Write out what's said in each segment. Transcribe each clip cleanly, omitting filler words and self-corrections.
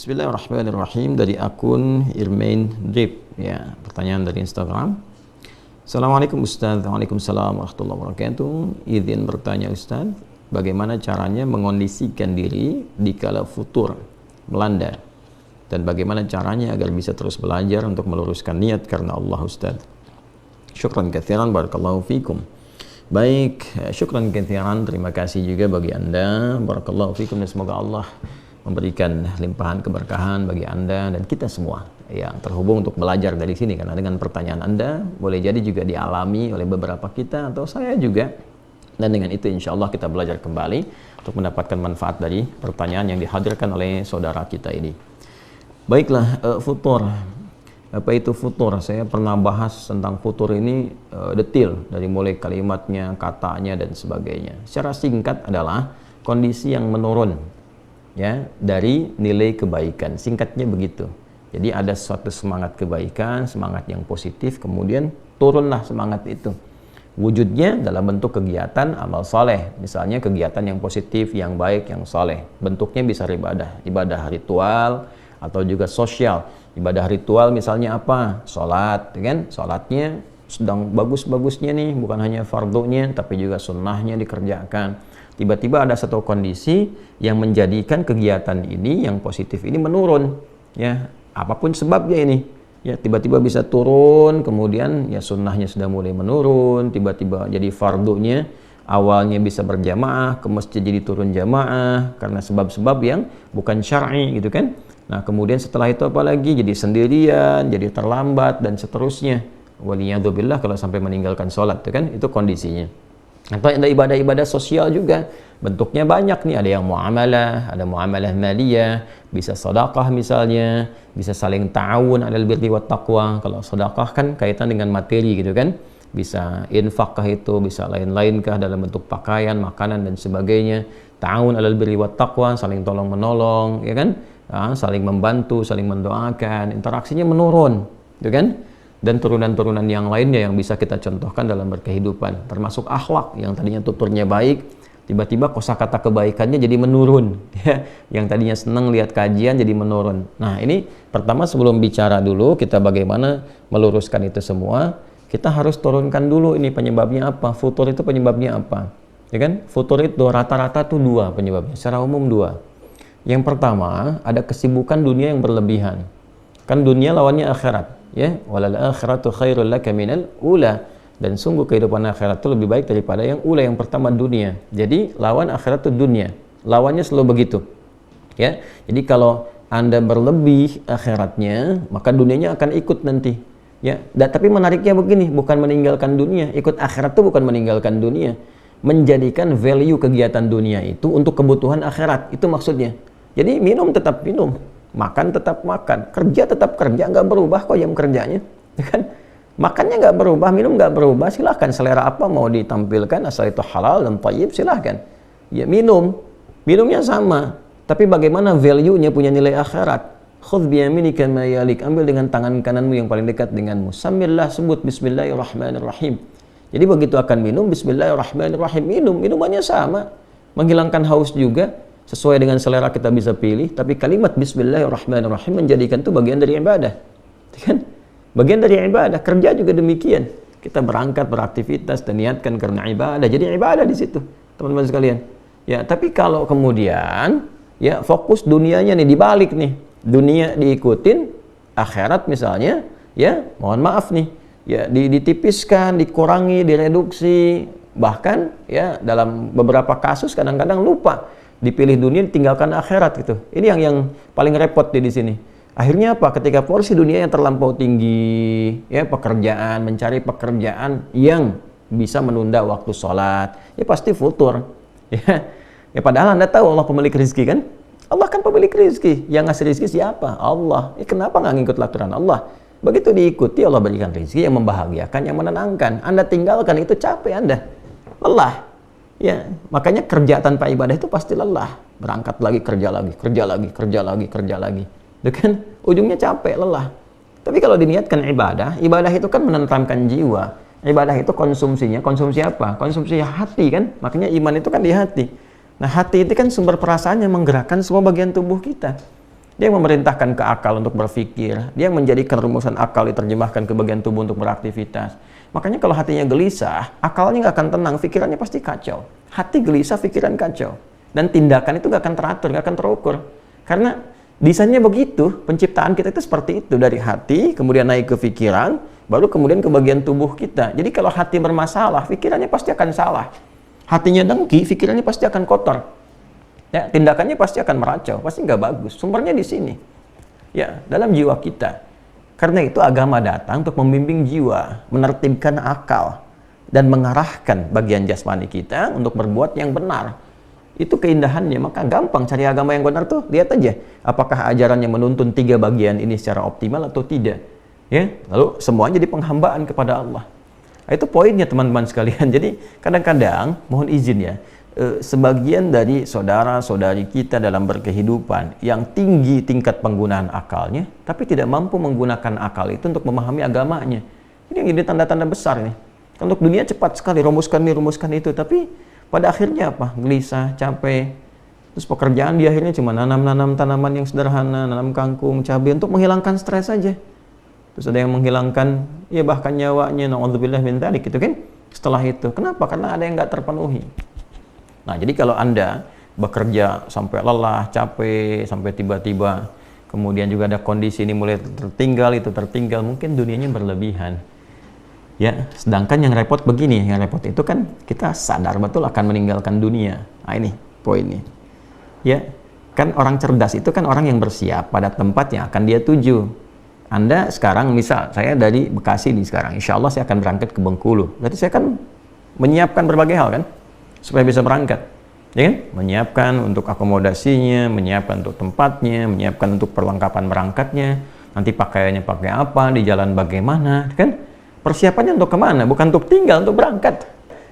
Bismillahirrahmanirrahim, dari akun Irmain Drip, ya, pertanyaan dari Instagram. Assalamualaikum Ustaz. Waalaikumsalam warahmatullahi wabarakatuh. Izin bertanya Ustaz, bagaimana caranya mengondisikan diri dikala futur melanda, dan bagaimana caranya agar bisa terus belajar untuk meluruskan niat karena Allah Ustaz. Syukran katsiran, barakallahu fikum. Baik, syukran katsiran, terima kasih juga bagi Anda, barakallahu fikum, dan semoga Allah memberikan limpahan keberkahan bagi Anda dan kita semua yang terhubung untuk belajar dari sini, karena dengan pertanyaan Anda boleh jadi juga dialami oleh beberapa kita atau saya juga, dan dengan itu insya Allah kita belajar kembali untuk mendapatkan manfaat dari pertanyaan yang dihadirkan oleh saudara kita ini. Baiklah, futur. Apa itu futur? Saya pernah bahas tentang futur ini detail, dari mulai kalimatnya, katanya, dan sebagainya. Secara singkat adalah kondisi yang menurun, ya, dari nilai kebaikan. Singkatnya begitu. Jadi ada suatu semangat kebaikan, semangat yang positif, kemudian turunlah semangat itu. Wujudnya dalam bentuk kegiatan amal soleh, misalnya kegiatan yang positif, yang baik, yang soleh. Bentuknya bisa ibadah ritual atau juga sosial. Ibadah ritual misalnya apa? Sholat, kan? Sholatnya sedang bagus-bagusnya nih, bukan hanya fardunya, tapi juga sunnahnya dikerjakan. Tiba-tiba ada satu kondisi yang menjadikan kegiatan ini yang positif ini menurun, ya, apapun sebabnya ini, ya, tiba-tiba bisa turun, kemudian ya sunnahnya sudah mulai menurun, tiba-tiba jadi fardunya awalnya bisa berjamaah, ke masjid jadi turun jamaah karena sebab-sebab yang bukan syar'i, gitu kan. Nah, kemudian setelah itu apalagi jadi sendirian, jadi terlambat dan seterusnya. Waliyadzubillah, kalau sampai meninggalkan sholat, kan, itu kondisinya. Atau ada ibadah-ibadah sosial juga, bentuknya banyak nih, ada yang muamalah, ada muamalah maliyah, bisa sedekah misalnya, bisa saling ta'awun 'alal birri wat taqwa. Kalau sedekah kan kaitan dengan materi, gitu kan, bisa infak kah itu, bisa lain-lain kah dalam bentuk pakaian, makanan, dan sebagainya. Ta'awun 'alal birri wat taqwa, saling tolong menolong, ya kan, saling membantu, saling mendoakan, interaksinya menurun, gitu kan. Dan turunan-turunan yang lainnya yang bisa kita contohkan dalam berkehidupan, termasuk akhlak yang tadinya tuturnya baik, tiba-tiba kosakata kebaikannya jadi menurun, ya. Yang tadinya senang lihat kajian jadi menurun. Nah, ini pertama, sebelum bicara dulu kita bagaimana meluruskan itu semua, kita harus turunkan dulu ini penyebabnya apa, futur itu penyebabnya apa, ya kan. Futur itu rata-rata tuh dua penyebabnya, secara umum dua. Yang pertama, ada kesibukan dunia yang berlebihan, kan dunia lawannya akhirat, ya, walal akhiratu khairul laka minal ula, dan sungguh kehidupan akhirat itu lebih baik daripada yang ula, yang pertama dunia. Jadi lawan akhirat itu dunia, lawannya selalu begitu, ya. Jadi kalau Anda berlebih akhiratnya, maka dunianya akan ikut nanti, ya. Tapi menariknya begini, bukan meninggalkan dunia, ikut akhirat itu bukan meninggalkan dunia, menjadikan value kegiatan dunia itu untuk kebutuhan akhirat, itu maksudnya. Jadi minum tetap minum, makan tetap makan, kerja tetap kerja, nggak berubah kok jam kerjanya, kan? Makannya nggak berubah, minum nggak berubah, silahkan selera apa mau ditampilkan, asal itu halal dan thayyib, silahkan. Ya, minumnya sama, tapi bagaimana value-nya, punya nilai akhirat. Khudh biyaminika ma yalik, ambil dengan tangan kananmu yang paling dekat denganmu. Sambillah, sebut bismillahirrahmanirrahim. Jadi begitu akan minum, bismillahirrahmanirrahim, minumannya sama, menghilangkan haus juga, sesuai dengan selera kita bisa pilih, tapi kalimat bismillahirrahmanirrahim menjadikan itu bagian dari ibadah, kan? Bagian dari ibadah. Kerja juga demikian, kita berangkat beraktivitas dan niatkan karena ibadah, jadi ibadah di situ, teman-teman sekalian, ya. Tapi kalau kemudian, ya, fokus dunianya nih dibalik nih, dunia diikutin, akhirat misalnya, ya, mohon maaf nih, ya, ditipiskan, dikurangi, direduksi, bahkan, ya, dalam beberapa kasus kadang-kadang lupa, dipilih dunia, ditinggalkan akhirat, gitu. Ini yang paling repot di sini. Akhirnya apa? Ketika porsi dunia yang terlampau tinggi, ya, pekerjaan, mencari pekerjaan yang bisa menunda waktu sholat, ya pasti futur, ya. Ya, padahal Anda tahu Allah pemilik rezeki, kan? Allah kan pemilik rezeki. Yang ngasih rezeki siapa? Allah. Kenapa nggak ngikut aturan Allah? Begitu diikuti, Allah berikan rezeki yang membahagiakan, yang menenangkan. Anda tinggalkan, itu capek Anda, lelah. Ya, makanya kerja tanpa ibadah itu pasti lelah. Berangkat lagi, kerja lagi, kerja lagi, kerja lagi, kerja lagi. Itu kan ujungnya capek, lelah. Tapi kalau diniatkan ibadah, ibadah itu kan menenteramkan jiwa. Ibadah itu konsumsinya, konsumsi apa? Konsumsi hati, kan? Makanya iman itu kan di hati. Nah, hati itu kan sumber perasaan yang menggerakkan semua bagian tubuh kita. Dia yang memerintahkan ke akal untuk berpikir. Dia yang menjadikan rumusan akal diterjemahkan ke bagian tubuh untuk beraktivitas. Makanya kalau hatinya gelisah, akalnya nggak akan tenang, pikirannya pasti kacau. Hati gelisah, pikiran kacau. Dan tindakan itu nggak akan teratur, nggak akan terukur. Karena desainnya begitu, penciptaan kita itu seperti itu. Dari hati, kemudian naik ke pikiran, baru kemudian ke bagian tubuh kita. Jadi kalau hati bermasalah, pikirannya pasti akan salah. Hatinya dengki, pikirannya pasti akan kotor. Ya, tindakannya pasti akan meracau, pasti nggak bagus. Sumbernya di sini. Ya, dalam jiwa kita. Karena itu agama datang untuk membimbing jiwa, menertibkan akal, dan mengarahkan bagian jasmani kita untuk berbuat yang benar. Itu keindahannya. Maka gampang cari agama yang benar tuh. Lihat aja, apakah ajarannya menuntun 3 bagian ini secara optimal atau tidak. Ya, lalu semuanya jadi penghambaan kepada Allah. Nah, itu poinnya teman-teman sekalian. Jadi kadang-kadang, mohon izin ya, sebagian dari saudara-saudari kita dalam berkehidupan yang tinggi tingkat penggunaan akalnya, tapi tidak mampu menggunakan akal itu untuk memahami agamanya. Ini yang jadi tanda-tanda besar nih. Untuk dunia cepat sekali, rumuskan ini, rumuskan itu, tapi pada akhirnya apa? Gelisah, capek. Terus pekerjaan di akhirnya cuma nanam-nanam tanaman yang sederhana, nanam kangkung, cabai untuk menghilangkan stres saja. Terus ada yang menghilangkan, ya bahkan nyawanya, na'udzubillah min dzalik gitu kan. Setelah itu, kenapa? Karena ada yang nggak terpenuhi. Nah, jadi kalau Anda bekerja sampai lelah, capek, sampai tiba-tiba kemudian juga ada kondisi ini mulai tertinggal, itu tertinggal, mungkin dunianya berlebihan. Ya, sedangkan yang repot begini, yang repot itu kan kita sadar betul akan meninggalkan dunia. Nah, ini poinnya. Ya, kan orang cerdas itu kan orang yang bersiap pada tempat yang akan dia tuju. Anda sekarang, misal saya dari Bekasi nih sekarang, insya Allah saya akan berangkat ke Bengkulu. Berarti saya kan menyiapkan berbagai hal kan, supaya bisa berangkat, ya kan? Menyiapkan untuk akomodasinya, menyiapkan untuk tempatnya, menyiapkan untuk perlengkapan berangkatnya, nanti pakaiannya pakai apa, di jalan bagaimana, kan? Persiapannya untuk kemana? Bukan untuk tinggal, untuk berangkat.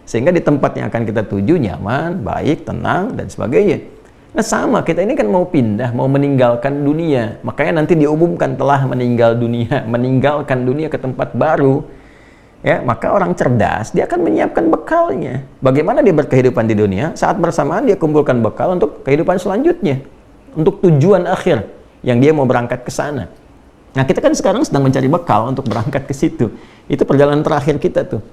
Sehingga di tempat yang akan kita tuju nyaman, baik, tenang, dan sebagainya. Nah sama, kita ini kan mau pindah, mau meninggalkan dunia. Makanya nanti diumumkan telah meninggalkan dunia ke tempat baru. Ya, maka orang cerdas dia akan menyiapkan bekalnya. Bagaimana dia berkehidupan di dunia, saat bersamaan dia kumpulkan bekal untuk kehidupan selanjutnya, untuk tujuan akhir yang dia mau berangkat ke sana. Nah, kita kan sekarang sedang mencari bekal untuk berangkat ke situ. Itu perjalanan terakhir kita tuh.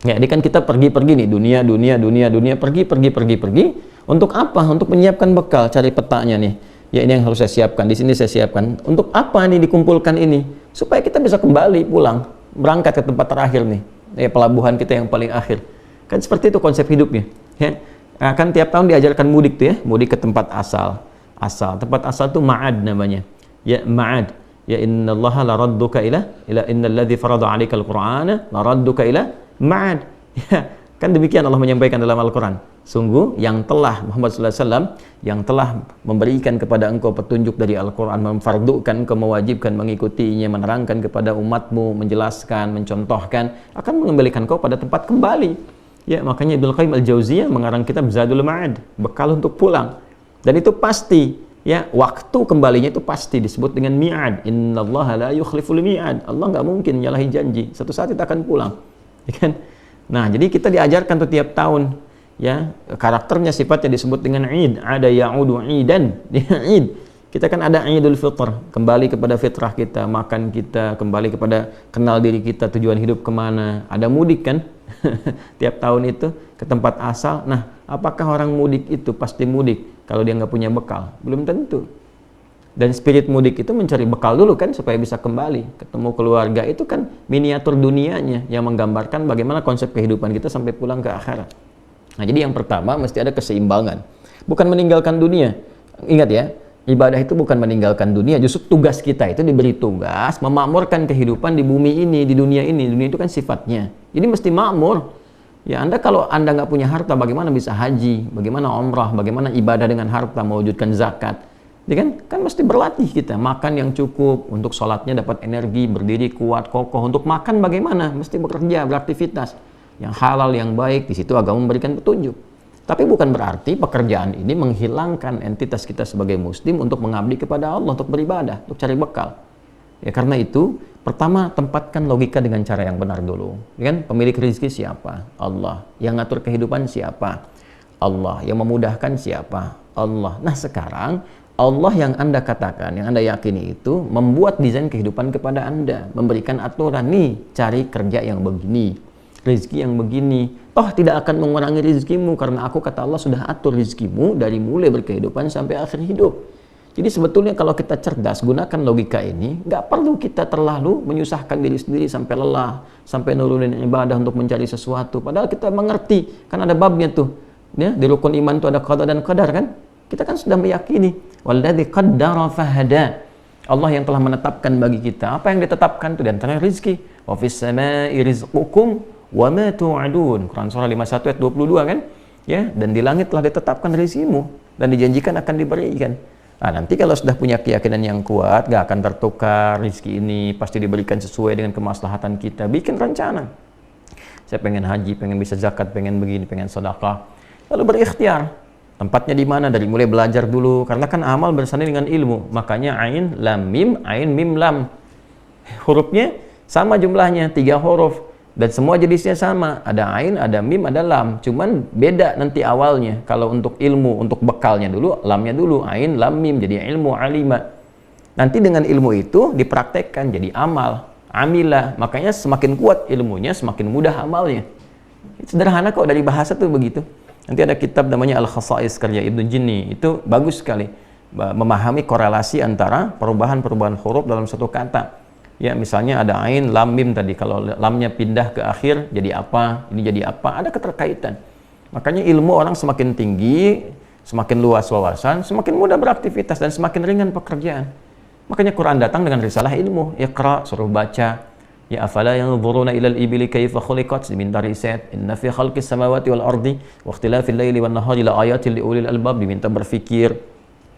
Ya, ini kan kita pergi-pergi nih, dunia, pergi. Untuk apa? Untuk menyiapkan bekal, cari petanya nih. Ya, ini yang harus saya siapkan, di sini saya siapkan. Untuk apa nih dikumpulkan ini? Supaya kita bisa kembali pulang, berangkat ke tempat terakhir nih, ya, pelabuhan kita yang paling akhir. Kan seperti itu konsep hidupnya. Ya. Nah, kan tiap tahun diajarkan mudik tuh ya, mudik ke tempat asal. Tempat asal tuh ma'ad namanya. Ya, ma'ad. Ya, innallaha la radduka ila innalladzi farada 'alaikal qur'ana la radduka ila ma'ad. Ya, kan demikian Allah menyampaikan dalam Al-Qur'an. Sungguh yang telah Muhammad sallallahu alaihi wasallam yang telah memberikan kepada engkau petunjuk dari Al-Qur'an, memfardukan engkau, mewajibkan mengikutinya, menerangkan kepada umatmu, menjelaskan, mencontohkan, akan mengembalikan engkau pada tempat kembali. Ya, makanya Ibnu Qayyim Al-Jauziyah mengarang kitab Zadul Ma'ad, bekal untuk pulang. Dan itu pasti, ya, waktu kembalinya itu pasti disebut dengan mi'ad. Innallaha la yukhliful mi'ad. Allah nggak mungkin nyalahi janji. Satu saat kita akan pulang. Ya kan? Nah, jadi kita diajarkan tuh tiap tahun, ya, karakternya sifatnya disebut dengan id, ada ya'udu idan, id. Kita kan ada Idul Fitr, kembali kepada fitrah kita, makan kita, kembali kepada kenal diri kita, tujuan hidup kemana. Ada mudik kan tiap tahun itu ke tempat asal. Nah, apakah orang mudik itu pasti mudik kalau dia nggak punya bekal? Belum tentu. Dan spirit mudik itu mencari bekal dulu kan supaya bisa kembali ketemu keluarga. Itu kan miniatur dunianya yang menggambarkan bagaimana konsep kehidupan kita sampai pulang ke akhirat. Nah, jadi yang pertama mesti ada keseimbangan. Bukan meninggalkan dunia. Ingat ya, ibadah itu bukan meninggalkan dunia. Justru tugas kita itu diberi tugas memakmurkan kehidupan di bumi ini, di dunia ini. Dunia itu kan sifatnya. Jadi mesti makmur. Ya, kalau Anda nggak punya harta, bagaimana bisa haji? Bagaimana umrah? Bagaimana ibadah dengan harta, mewujudkan zakat? Ya kan mesti berlatih kita, makan yang cukup, untuk sholatnya dapat energi, berdiri kuat, kokoh. Untuk makan bagaimana? Mesti bekerja, beraktivitas yang halal, yang baik. Di situ agama memberikan petunjuk. Tapi bukan berarti pekerjaan ini menghilangkan entitas kita sebagai muslim untuk mengabdi kepada Allah, untuk beribadah, untuk cari bekal. Ya, karena itu, pertama tempatkan logika dengan cara yang benar dulu. Ya kan? Pemilik rezeki siapa? Allah. Yang ngatur kehidupan siapa? Allah. Yang memudahkan siapa? Allah. Nah, sekarang Allah yang Anda katakan, yang Anda yakini itu membuat desain kehidupan kepada Anda, memberikan aturan nih, cari kerja yang begini, rezeki yang begini. Toh tidak akan mengurangi rezekimu karena aku kata Allah sudah atur rezekimu dari mulai berkehidupan sampai akhir hidup. Jadi sebetulnya kalau kita cerdas gunakan logika ini, nggak perlu kita terlalu menyusahkan diri sendiri sampai lelah, sampai nurunin ibadah untuk mencari sesuatu. Padahal kita mengerti, kan ada babnya tuh. Ya, di rukun iman itu ada qada dan qadar kan? Kita kan sudah meyakini walladzi qaddara fahada. Allah yang telah menetapkan bagi kita. Apa yang ditetapkan itu di antara rezeki. Wa fis samaa'i rizqukum wa ma tu'adun. Quran surah 51 ayat 22 kan? Ya, dan di langit telah ditetapkan rezekimu dan dijanjikan akan diberikan. Nah, nanti kalau sudah punya keyakinan yang kuat, gak akan tertukar rezeki ini, pasti diberikan sesuai dengan kemaslahatan kita. Bikin rencana. Saya pengen haji, pengen bisa zakat, pengen begini, pengen sedekah. Lalu berikhtiar. Tempatnya di mana? Dari mulai belajar dulu, karena kan amal bersanding dengan ilmu. Makanya ain lam mim lam. Hurufnya sama jumlahnya, 3 huruf dan semua jenisnya sama. Ada ain, ada mim, ada lam. Cuman beda nanti awalnya. Kalau untuk ilmu, untuk bekalnya dulu, lamnya dulu, ain lam mim jadi ilmu alima. Nanti dengan ilmu itu dipraktekkan jadi amal, amila. Makanya semakin kuat ilmunya, semakin mudah amalnya. Sederhana kok, dari bahasa tuh begitu. Nanti ada kitab namanya Al-Khasa'is karya Ibnu Jinni. Itu bagus sekali memahami korelasi antara perubahan-perubahan huruf dalam satu kata. Ya, misalnya ada ain, lam, mim tadi. Kalau lamnya pindah ke akhir jadi apa? Ini jadi apa? Ada keterkaitan. Makanya ilmu orang semakin tinggi, semakin luas wawasan, semakin mudah beraktivitas dan semakin ringan pekerjaan. Makanya Quran datang dengan risalah ilmu. Iqra, suruh baca. Ya afala yanzuruna ilal ibili kaifa khuliqat, diminta riset. Inna fi khalqis samawati wal ardi wa ikhtilafil laili wan nahari la ayatil liulil albab, diminta berpikir,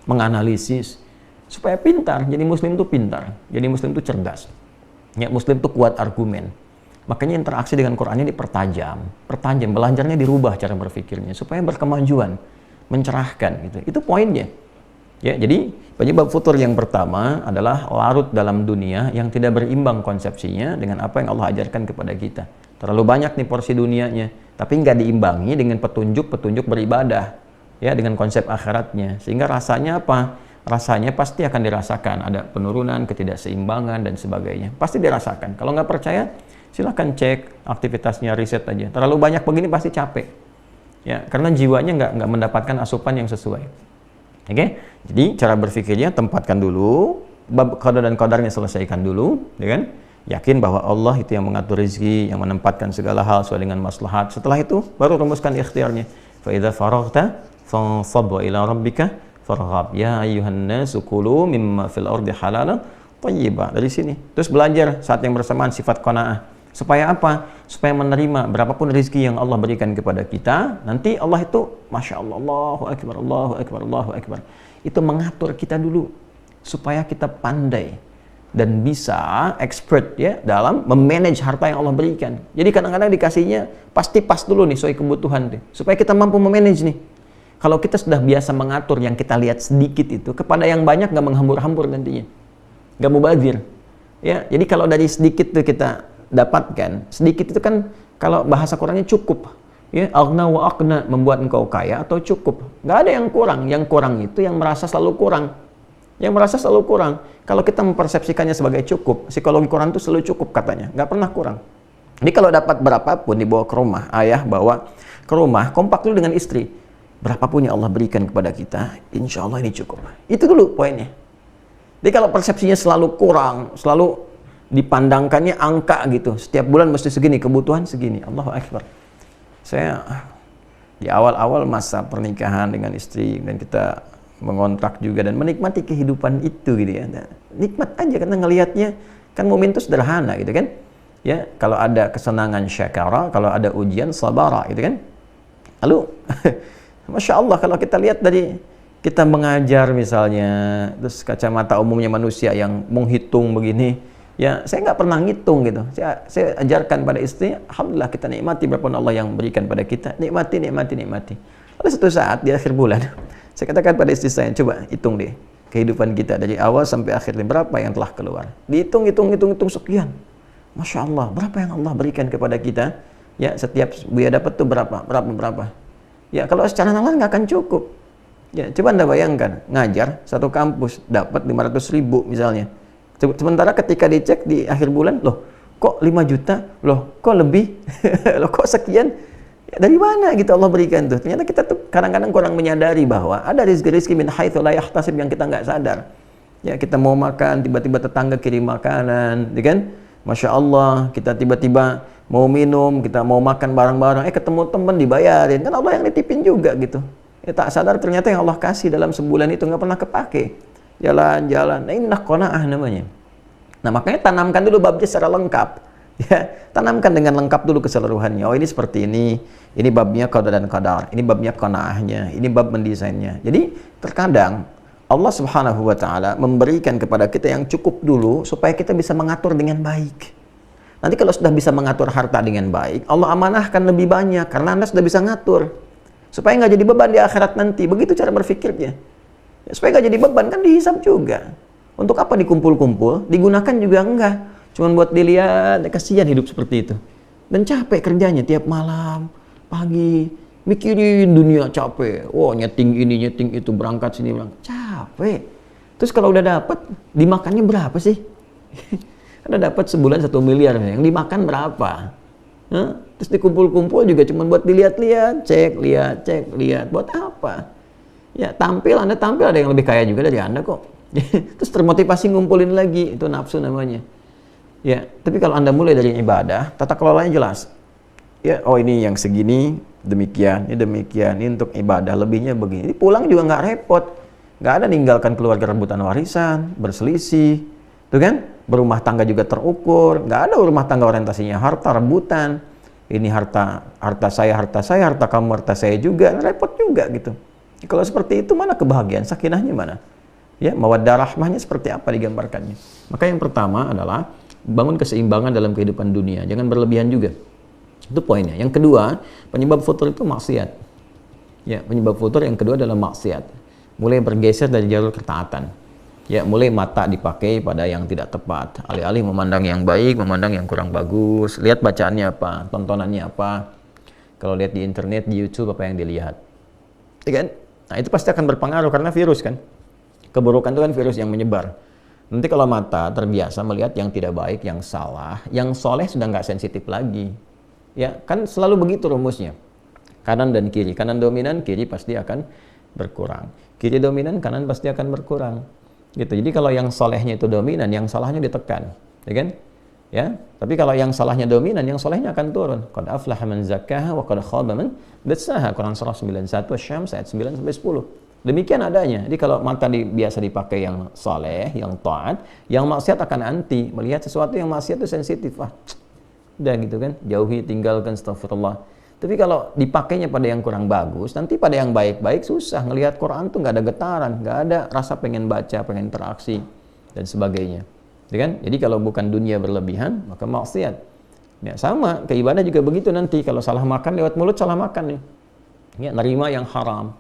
menganalisis supaya pintar. Jadi muslim itu pintar, jadi muslim itu cerdas. Ya, muslim itu kuat argumen. Makanya interaksi dengan Qur'annya dipertajam, belajarnya dirubah cara berpikirnya supaya berkemajuan, mencerahkan gitu. Itu poinnya. Ya, jadi penyebab futur yang pertama adalah larut dalam dunia yang tidak berimbang konsepsinya dengan apa yang Allah ajarkan kepada kita. Terlalu banyak nih porsi dunianya, tapi nggak diimbangi dengan petunjuk-petunjuk beribadah, ya, dengan konsep akhiratnya. Sehingga rasanya apa? Rasanya pasti akan dirasakan, ada penurunan, ketidakseimbangan dan sebagainya. Pasti dirasakan. Kalau nggak percaya, silahkan cek aktivitasnya, riset aja. Terlalu banyak begini pasti capek, ya, karena jiwanya nggak mendapatkan asupan yang sesuai. Oke, jadi cara berpikirnya tempatkan dulu, bab qada dan qadarnya selesaikan dulu, ya kan? Yakin bahwa Allah itu yang mengatur rezeki, yang menempatkan segala hal sesuai dengan maslahat. Setelah itu baru rumuskan ikhtiarnya. Fa idza faraghta fansab ila rabbika farghab. Ya ayyuhan nasu kulu mimma fil ardi halalan thayyiba. Dari sini. Terus belajar saat yang bersamaan sifat qanaah. Supaya apa? Supaya menerima berapapun rezeki yang Allah berikan kepada kita. Nanti Allah itu, Masya Allah, Allahu Akbar, Allahu Akbar, Allahu Akbar. Itu mengatur kita dulu. Supaya kita pandai dan bisa expert ya dalam memanage harta yang Allah berikan. Jadi kadang-kadang dikasihnya pasti pas dulu nih sesuai kebutuhan. Supaya kita mampu memanage nih. Kalau kita sudah biasa mengatur yang kita lihat sedikit itu, kepada yang banyak nggak menghambur-hambur nantinya. Nggak mubazir. Ya, jadi kalau dari sedikit tuh kita dapatkan, sedikit itu kan kalau bahasa Qurannya cukup, ya, aghna wa aqna, membuat engkau kaya atau cukup. Nggak ada yang kurang. Yang kurang itu yang merasa selalu kurang. Yang merasa selalu kurang. Kalau kita mempersepsikannya sebagai cukup, psikologi Quran itu selalu cukup katanya, nggak pernah kurang. Jadi kalau dapat berapapun dibawa ke rumah, ayah bawa ke rumah, kompak dulu dengan istri. Berapapun yang Allah berikan kepada kita, insya Allah ini cukup. Itu dulu poinnya. Jadi kalau persepsinya selalu kurang, selalu dipandangkannya angka gitu, setiap bulan mesti segini, kebutuhan segini, Allahu Akbar. Saya di awal-awal masa pernikahan dengan istri dan kita mengontrak juga dan menikmati kehidupan itu gitu ya, nikmat aja karena ngelihatnya kan momen itu sederhana gitu kan ya. Kalau ada kesenangan syakara, kalau ada ujian sabara gitu kan. Lalu Masya Allah kalau kita lihat dari kita mengajar misalnya, terus kacamata umumnya manusia yang menghitung begini ya, saya nggak pernah ngitung gitu. Saya ajarkan pada istri, alhamdulillah kita nikmati berapa Allah yang berikan pada kita, nikmati. Lalu suatu saat di akhir bulan, saya katakan pada istri saya, coba hitung deh kehidupan kita dari awal sampai akhir, berapa yang telah keluar. Dihitung sekian. Masya Allah, berapa yang Allah berikan kepada kita? Ya, setiap buaya dapat tuh berapa. Ya, kalau secara nalar nggak akan cukup. Ya, coba Anda bayangkan, ngajar satu kampus dapat 500.000 misalnya. Sementara ketika dicek di akhir bulan, loh kok 5 juta? Loh kok lebih? Loh kok sekian? Ya, dari mana gitu Allah berikan tuh? Ternyata kita tuh kadang-kadang kurang menyadari bahwa ada rezeki min haitsu la yahtasib yang kita nggak sadar. Ya, kita mau makan, tiba-tiba tetangga kirim makanan, ya kan? Masya Allah, kita tiba-tiba mau minum, kita mau makan bareng-bareng, ketemu teman dibayarin, kan Allah yang nitipin juga gitu. Ya, tak sadar ternyata yang Allah kasih dalam sebulan itu nggak pernah kepake. Jalan-jalan, nah ini qanaah namanya. Nah makanya tanamkan dulu babnya secara lengkap. Ya, tanamkan dengan lengkap dulu keseluruhannya. Oh ini seperti ini babnya qada dan qadar, ini babnya qanaahnya, ini bab mendesainnya. Jadi terkadang Allah Subhanahu wa Ta'ala memberikan kepada kita yang cukup dulu supaya kita bisa mengatur dengan baik. Nanti kalau sudah bisa mengatur harta dengan baik, Allah amanahkan lebih banyak karena Anda sudah bisa ngatur. Supaya nggak jadi beban di akhirat nanti. Begitu cara berpikirnya. Ya, supaya nggak jadi beban, kan dihisab juga. Untuk apa dikumpul-kumpul? Digunakan juga enggak. Cuman buat dilihat, kasihan hidup seperti itu. Dan capek kerjanya tiap malam, pagi, mikirin dunia capek. Wah, nyeting ini, nyeting itu, berangkat sini, berangkat. Capek. Terus kalau udah dapat, dimakannya berapa sih? Ada dapat sebulan 1 miliar, yang dimakan berapa? Hah? Terus dikumpul-kumpul juga cuma buat dilihat-lihat, cek, lihat. Buat apa? Ya, Anda tampil ada yang lebih kaya juga dari Anda kok. Terus termotivasi ngumpulin lagi, itu nafsu namanya. Ya, tapi kalau Anda mulai dari ibadah, tata kelolanya jelas. Ya, oh ini yang segini, demikian, ini untuk ibadah, lebihnya begini. Ini pulang juga nggak repot. Nggak ada ninggalkan keluarga rebutan warisan, berselisih. Tuh kan? Berumah tangga juga terukur. Nggak ada rumah tangga orientasinya harta, rebutan. Ini harta saya, harta kamu, harta saya juga. Repot juga gitu. Kalau seperti itu mana kebahagiaan, sakinahnya mana? Ya, mawaddah rahmahnya seperti apa digambarkannya? Maka yang pertama adalah bangun keseimbangan dalam kehidupan dunia. Jangan berlebihan juga. Itu poinnya. Yang kedua, penyebab futur itu maksiat. Ya, penyebab futur yang kedua adalah maksiat. Mulai bergeser dari jalur ketaatan. Ya, mulai mata dipakai pada yang tidak tepat. Alih-alih memandang yang baik, memandang yang kurang bagus. Lihat bacaannya apa, tontonannya apa. Kalau lihat di internet, di YouTube, apa yang dilihat. Ya kan? Nah, itu pasti akan berpengaruh karena virus kan. Keburukan itu kan virus yang menyebar. Nanti kalau mata terbiasa melihat yang tidak baik, yang salah, yang soleh sudah nggak sensitif lagi. Ya, kan selalu begitu rumusnya. Kanan dan kiri. Kanan dominan, kiri pasti akan berkurang. Kiri dominan, kanan pasti akan berkurang. Gitu. Jadi kalau yang solehnya itu dominan, yang salahnya ditekan, ya kan? Ya. Tapi kalau yang salahnya dominan, yang solehnya akan turun. Qad aflaha man zakkaha wa qad khaba man dassaha. Quran surah 91 Asy-Syams ayat 9 sampai 10. Demikian adanya. Jadi kalau mata biasa dipakai yang soleh, yang taat, yang maksiat akan anti. Melihat sesuatu yang maksiat itu sensitif. Udah gitu kan? Jauhi, tinggalkan, astagfirullah. Tapi kalau dipakainya pada yang kurang bagus, nanti pada yang baik-baik susah. Ngelihat Quran tuh nggak ada getaran, nggak ada rasa pengen baca, pengen interaksi, dan sebagainya. Ya kan? Jadi kalau bukan dunia berlebihan, maka maksiat. Ya, sama, ke ibadah juga begitu nanti. Kalau salah makan, lewat mulut salah makan nih. Ya, nerima yang haram.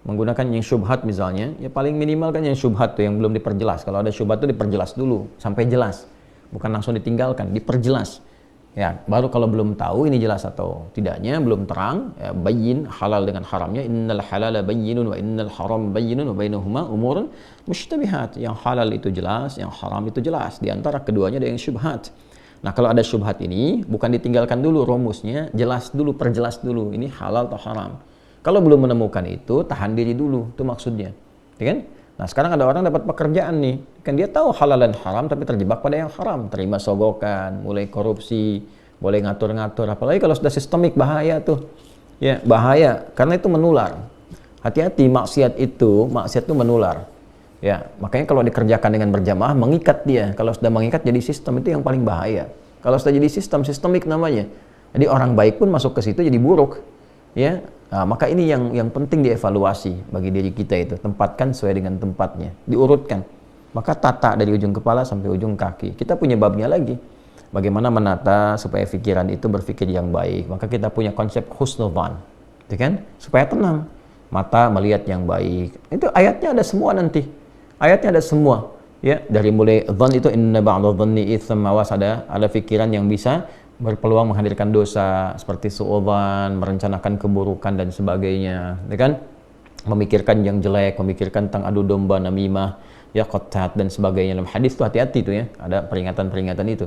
Menggunakan yang syubhat misalnya, ya paling minimal kan yang syubhat tuh, yang belum diperjelas. Kalau ada syubhat tuh diperjelas dulu, sampai jelas. Bukan langsung ditinggalkan, diperjelas. Ya, baru kalau belum tahu ini jelas atau tidaknya, belum terang, ya, bayyin halal dengan haramnya. Innal halala bayyinun wa innal haram bayyinun wa bainahuma umurun mushtabihat. Yang halal itu jelas, yang haram itu jelas. Di antara keduanya ada yang syubhat. Nah, kalau ada syubhat ini, bukan ditinggalkan dulu rumusnya, jelas dulu, perjelas dulu, ini halal atau haram. Kalau belum menemukan itu, tahan diri dulu, itu maksudnya. Ya kan? Nah, sekarang ada orang dapat pekerjaan nih, kan dia tahu halal dan haram tapi terjebak pada yang haram, terima sogokan, mulai korupsi, mulai ngatur-ngatur, apalagi kalau sudah sistemik, bahaya tuh. Ya, bahaya karena itu menular. Hati-hati, maksiat itu menular. Ya, makanya kalau dikerjakan dengan berjamaah mengikat dia. Kalau sudah mengikat jadi sistem, itu yang paling bahaya. Kalau sudah jadi sistem, sistemik namanya. Jadi orang baik pun masuk ke situ jadi buruk. Ya, nah, maka ini yang penting dievaluasi bagi diri kita itu, tempatkan sesuai dengan tempatnya, diurutkan. Maka tata dari ujung kepala sampai ujung kaki. Kita punya babnya lagi. Bagaimana menata supaya pikiran itu berpikir yang baik. Maka kita punya konsep husnudzan, gitu kan? Supaya tenang. Mata melihat yang baik. Itu ayatnya ada semua nanti. Ayatnya ada semua. Ya, dari mulai dzan itu inna ba'dadh dhanni itsam, awas ada pikiran yang bisa berpeluang menghadirkan dosa seperti suudzon, merencanakan keburukan dan sebagainya, ya kan? memikirkan yang jelek, memikirkan tentang adu domba, namimah, ya qattat dan sebagainya. Dalam hadis tuh hati-hati tuh ya, ada peringatan-peringatan itu.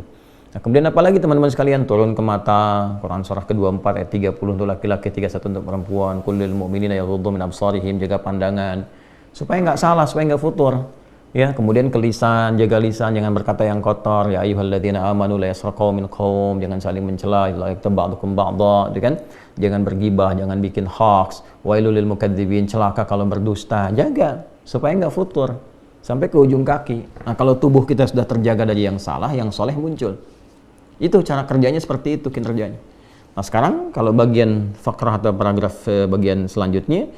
Nah, kemudian apalagi teman-teman sekalian, turun ke mata, Quran surah ke-24 ayat 30 untuk laki-laki, 31 untuk perempuan, kullil mu'minina yaghuddu min absarihim, jaga pandangan supaya nggak salah, supaya nggak futur. Ya, kemudian ke lisan, jaga lisan, jangan berkata yang kotor. Ya ayyuhalladzina amanu la yaskhar qaumin qaum, jangan saling mencela, la yaktab ba'dukum ba'dha, kan? Jangan bergibah, jangan bikin hoax. Wailul lil mukadzibin, celaka kalau berdusta. Jaga supaya nggak futur sampai ke ujung kaki. Nah, kalau tubuh kita sudah terjaga dari yang salah, yang soleh muncul. Itu cara kerjanya, seperti itu kinerjanya. Nah, sekarang kalau bagian fakrah atau paragraf bagian selanjutnya,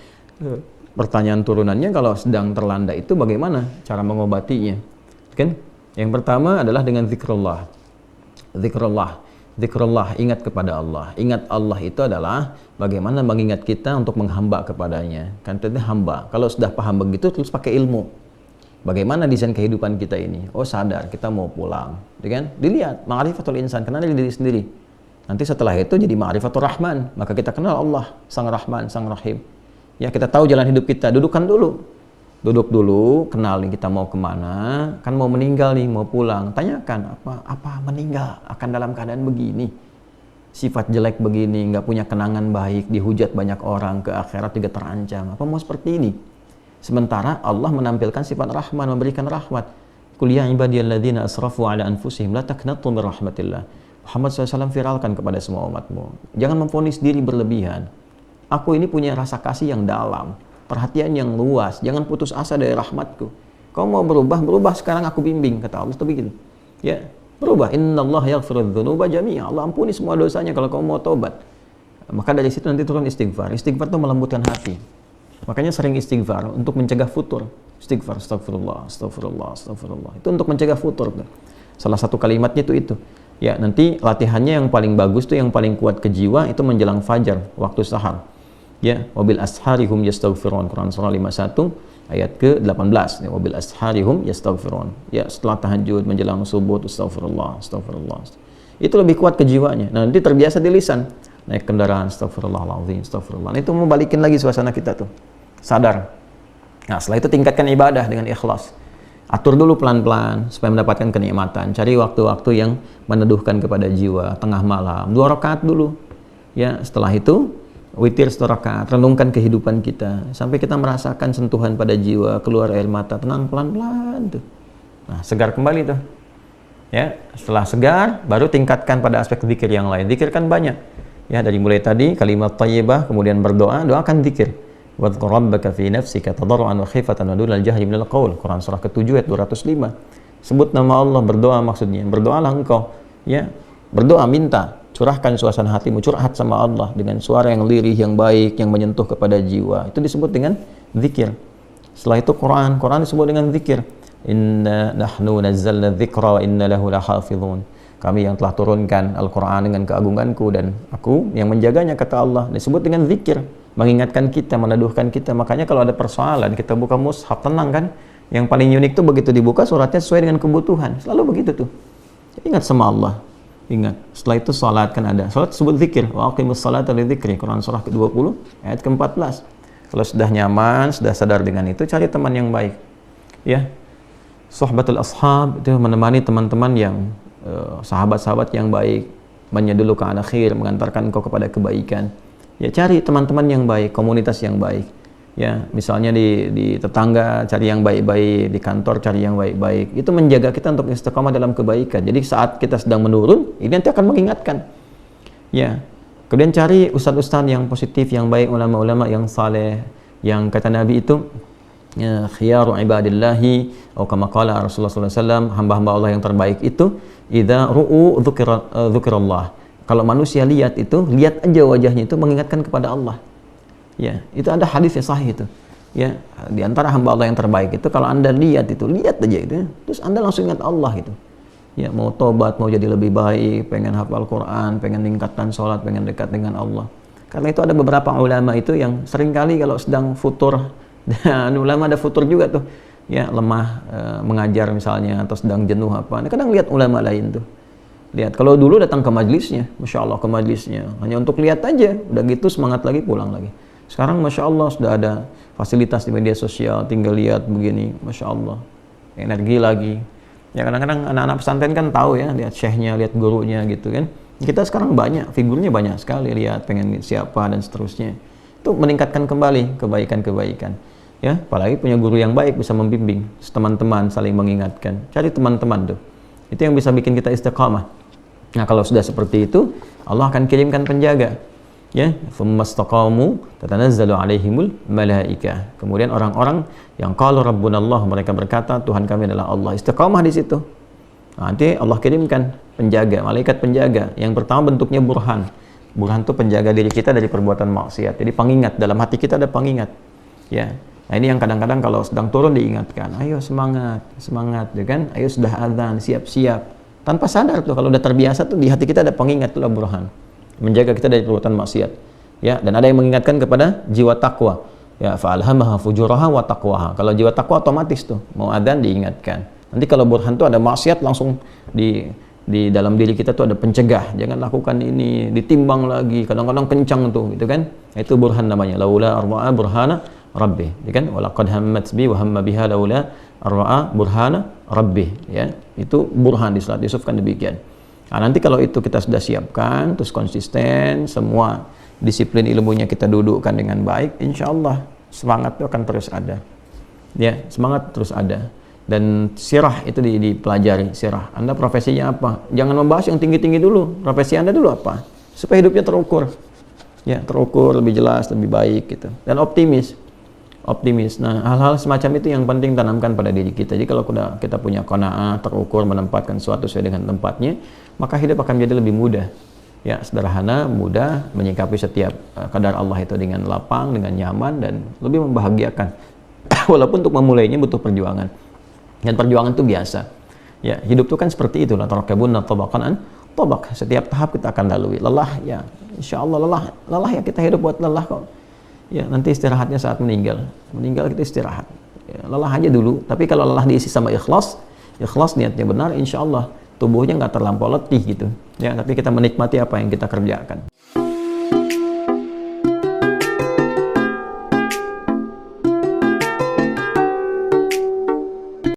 pertanyaan turunannya, kalau sedang terlanda itu bagaimana cara mengobatinya? Kan? Yang pertama adalah dengan zikrullah. Zikrullah, ingat kepada Allah. Ingat Allah itu adalah bagaimana mengingat kita untuk menghamba kepadanya. Kan itu hamba. Kalau sudah paham begitu, terus pakai ilmu. Bagaimana desain kehidupan kita ini? Oh, sadar kita mau pulang, kan? Dilihat ma'rifatul insan, kenal diri sendiri. Nanti setelah itu jadi ma'rifatul rahman, maka kita kenal Allah, sang Rahman, sang Rahim. Ya, kita tahu jalan hidup kita, duduk dulu, kenal nih kita mau kemana, kan mau meninggal nih, mau pulang. Tanyakan, apa meninggal akan dalam keadaan begini, sifat jelek begini, nggak punya kenangan baik, dihujat banyak orang, ke akhirat juga terancam. Apa mau seperti ini? Sementara Allah menampilkan sifat Rahman, memberikan rahmat. Qul ya ibadiyalladzina asrafu ala anfusihim la taqnatu min rahmatillah. Muhammad SAW viralkan kepada semua umatmu, jangan memvonis diri berlebihan. Aku ini punya rasa kasih yang dalam, perhatian yang luas, jangan putus asa dari rahmatku. Kau mau berubah sekarang aku bimbing, kata Allah. Itu begitu. Ya, berubah. Innallaha yaghfiru dzunuba jami'a. Allah ampuni semua dosanya kalau kau mau tobat. Maka dari situ nanti turun istighfar. Istighfar itu melembutkan hati. Makanya sering istighfar untuk mencegah futur. Istighfar, astagfirullah. Itu untuk mencegah futur. Salah satu kalimatnya itu. Ya, nanti latihannya yang paling bagus tuh, yang paling kuat ke jiwa itu menjelang fajar, waktu sahar. Ya, wabil asharihum yastaghfirun. Quran surah 51 ayat ke-18. Ya, wabil asharihum yastaghfirun. Ya, setelah tahajud menjelang subuh astagfirullah. Itu lebih kuat ke jiwanya. Nah, nanti terbiasa di lisan. Naik kendaraan, astagfirullahaladzim, astagfirullah. Itu mau balikin lagi suasana kita tuh. Sadar. Nah, setelah itu tingkatkan ibadah dengan ikhlas. Atur dulu pelan-pelan supaya mendapatkan kenikmatan. Cari waktu-waktu yang meneduhkan kepada jiwa. Tengah malam, 2 rakaat dulu. Ya, setelah itu witir 1 rakaat. Renungkan kehidupan kita sampai kita merasakan sentuhan pada jiwa, keluar air mata, tenang pelan-pelan tuh. Nah, segar kembali tuh. Ya, setelah segar baru tingkatkan pada aspek zikir yang lain. Zikirkan banyak. Ya, dari mulai tadi kalimat thayyibah, kemudian berdoa, doakan zikir. Wadhkur rabbaka fi nafsika tadarruan wa khifatan wa dunal jahri minal qaul. Quran surah ke-7 ayat 205. Sebut nama Allah, berdoa maksudnya. Berdoalah engkau, ya. Berdoa, minta, curahkan suasana hatimu, curhat sama Allah dengan suara yang lirih, yang baik, yang menyentuh kepada jiwa. Itu disebut dengan zikir. Setelah itu Quran disebut dengan zikir. Inna nahnu nazzalna dzikra wa inna lahu lahafizun. Kami yang telah turunkan Al-Quran dengan keagunganku dan aku yang menjaganya, kata Allah. Disebut dengan zikir, mengingatkan kita, meneduhkan kita. Makanya kalau ada persoalan, kita buka mushaf, tenang kan? Yang paling unik tuh begitu dibuka suratnya sesuai dengan kebutuhan. Selalu begitu tuh. Ingat sama Allah. Ingat. Setelah itu salat kan ada. Salat disebut zikir. Wa aqimus salata li dzikri. Quran surah ke-20 ayat ke-14. Kalau sudah nyaman, sudah sadar dengan itu, cari teman yang baik. Ya. Sohbatul ashab itu menemani teman-teman yang sahabat-sahabat yang baik, menyeduluka ala khair, mengantarkan engkau kepada kebaikan. Ya, cari teman-teman yang baik, komunitas yang baik. Ya, misalnya di tetangga cari yang baik-baik, di kantor cari yang baik-baik. Itu menjaga kita untuk istiqamah dalam kebaikan. Jadi saat kita sedang menurun, ini nanti akan mengingatkan. Ya. Kemudian cari ustaz-ustaz yang positif, yang baik, ulama-ulama yang saleh, yang kata Nabi itu ya, khiyaru ibadillahi atau kama qala Rasulullah sallallahu alaihi wasallam, hamba-hamba Allah yang terbaik itu idza ru'u dzukirallah. Kalau manusia lihat itu, lihat aja wajahnya itu mengingatkan kepada Allah. Ya, itu ada hadis yang sahih itu. Ya, di antara hamba Allah yang terbaik itu kalau Anda lihat itu, lihat aja itu, terus Anda langsung ingat Allah gitu. Ya, mau tobat, mau jadi lebih baik, pengen hafal Quran, pengen tingkatkan sholat, pengen dekat dengan Allah. Karena itu ada beberapa ulama itu yang seringkali kalau sedang futur, dan ulama ada futur juga tuh, ya lemah mengajar misalnya, atau sedang jenuh apa. Nah, kadang lihat ulama lain tuh. Lihat, kalau dulu datang ke majlisnya, Masya Allah ke majlisnya, hanya untuk lihat aja, udah gitu semangat lagi, pulang lagi. Sekarang Masya Allah sudah ada fasilitas di media sosial, tinggal lihat begini, Masya Allah, energi lagi. Ya kadang-kadang anak-anak pesantren kan tahu ya, lihat syekhnya, lihat gurunya gitu kan. Kita sekarang banyak, figurnya banyak sekali, lihat pengen siapa dan seterusnya. Itu meningkatkan kembali kebaikan-kebaikan. Ya, apalagi punya guru yang baik bisa membimbing, teman-teman saling mengingatkan. Cari teman-teman tuh. Itu yang bisa bikin kita istiqamah. Nah, kalau sudah seperti itu, Allah akan kirimkan penjaga. Ya, fammastaqamu tatanazzalu alaihimul malaika. Kemudian orang-orang yang qalu rabbunallah, mereka berkata Tuhan kami adalah Allah. Istiqamah di situ. Nah, nanti Allah kirimkan penjaga, malaikat penjaga. Yang pertama bentuknya burhan. Burhan itu penjaga diri kita dari perbuatan maksiat. Jadi pengingat, dalam hati kita ada pengingat. Ya. Nah, ini yang kadang-kadang kalau sedang turun diingatkan, ayo semangat, semangat, ya kan? Ayo sudah adzan, siap-siap. Tanpa sadar tuh, kalau udah terbiasa tuh di hati kita ada pengingat, itulah burhan. Menjaga kita dari perbuatan maksiat. Ya, dan ada yang mengingatkan kepada jiwa takwa. Ya, fa'alhamaha fujuraha wa taqwaha. Kalau jiwa takwa otomatis tuh, mau adzan diingatkan. Nanti kalau burhan tuh ada maksiat langsung di dalam diri kita tuh ada pencegah, jangan lakukan ini, ditimbang lagi, kadang-kadang kencang tuh, gitu kan? Itu burhan namanya. Laula arba'a burhana Rabbi, ya kan? Walaqad hammat bi wa hamma biha laula arwa'a burhana Rabbi, ya. Itu burhan di surat Yusuf kan demikian. Nah, nanti kalau itu kita sudah siapkan, terus konsisten, semua disiplin ilmunya kita dudukkan dengan baik, insya Allah semangat itu akan terus ada. Ya, semangat terus ada. Dan sirah itu dipelajari, sirah. Anda profesinya apa? Jangan membahas yang tinggi-tinggi dulu. Profesi Anda dulu apa? Supaya hidupnya terukur. Ya, terukur, lebih jelas, lebih baik gitu. Dan optimis. Nah, hal-hal semacam itu yang penting tanamkan pada diri kita. Jadi kalau kita punya qanaah, terukur, menempatkan sesuatu sesuai dengan tempatnya, maka hidup akan menjadi lebih mudah. Ya, sederhana, mudah, menyikapi setiap kadar Allah itu dengan lapang, dengan nyaman, dan lebih membahagiakan. Walaupun untuk memulainya butuh perjuangan. Dan perjuangan itu biasa. Ya, hidup itu kan seperti itu. La tarakabunna tabaqan an tabaq. Setiap tahap kita akan lalui. Lelah, ya, insya Allah lelah ya, kita hidup buat lelah kok. Ya, nanti istirahatnya saat meninggal kita istirahat. Ya, lelah aja dulu. Tapi kalau lelah diisi sama ikhlas niatnya benar, insya Allah tubuhnya nggak terlampau letih gitu. Ya, tapi kita menikmati apa yang kita kerjakan.